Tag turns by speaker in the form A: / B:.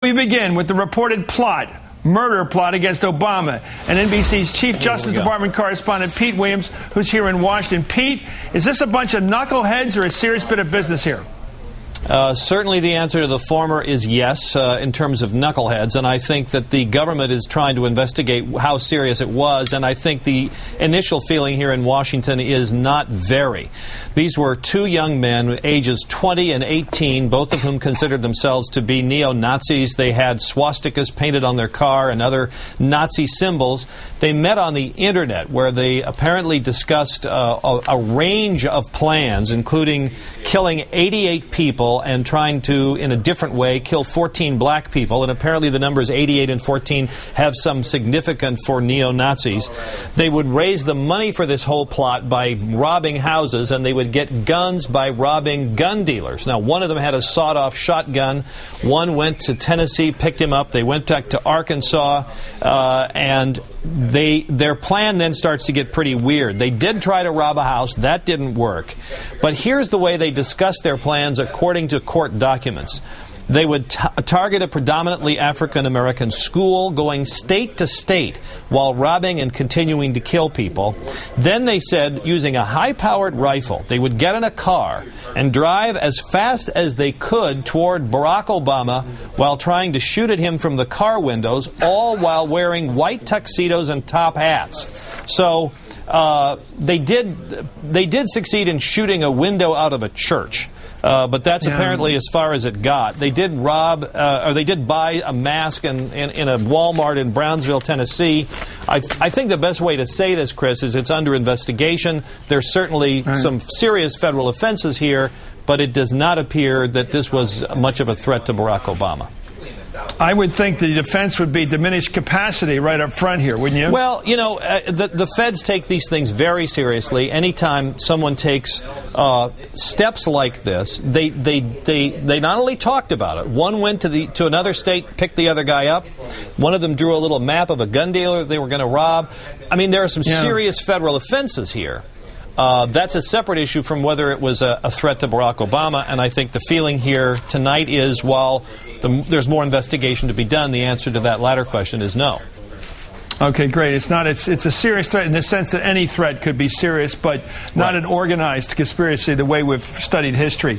A: We begin with the reported murder plot against Obama, and NBC's Chief Justice Department correspondent Pete Williams, who's here in Washington. Pete, is this a bunch of knuckleheads or a serious bit of business here?
B: Certainly the answer to the former is yes, in terms of knuckleheads, and I think that the government is trying to investigate how serious it was, and I think the initial feeling here in Washington is not very. These were two young men, ages 20 and 18, both of whom considered themselves to be neo-Nazis. They had swastikas painted on their car and other Nazi symbols. They met on the Internet, where they apparently discussed a range of plans, including killing 88 people and trying to, in a different way, kill 14 black people. And apparently the numbers 88 and 14 have some significance for neo-Nazis. They would raise the money for this whole plot by robbing houses, and they would get guns by robbing gun dealers. Now, one of them had a sawed-off shotgun. One went to Tennessee, picked him up. They went back to Arkansas, and their plan then starts to get pretty weird. They did try to rob a house. That didn't work. But here's the way they discussed their plans according to court documents. They would target a predominantly African-American school, going state to state while robbing and continuing to kill people. Then they said, using a high-powered rifle, they would get in a car and drive as fast as they could toward Barack Obama while trying to shoot at him from the car windows, all while wearing white tuxedos and top hats. So they did succeed in shooting a window out of a church. But that's apparently as far as it got. They did they did buy a mask in a Walmart in Brownsville, Tennessee. I think the best way to say this, Chris, is it's under investigation. There's certainly some serious federal offenses here, but it does not appear that this was much of a threat to Barack Obama.
A: I would think the defense would be diminished capacity right up front here, wouldn't you?
B: Well, you know, the feds take these things very seriously. Anytime someone takes steps like this, they not only talked about it. One went to another state, picked the other guy up. One of them drew a little map of a gun dealer they were going to rob. I mean, there are some serious federal offenses here. That's a separate issue from whether it was a threat to Barack Obama, and I think the feeling here tonight is, while there's more investigation to be done, the answer to that latter question is no.
A: Okay, great. It's a serious threat in the sense that any threat could be serious, but not an organized conspiracy the way we've studied history.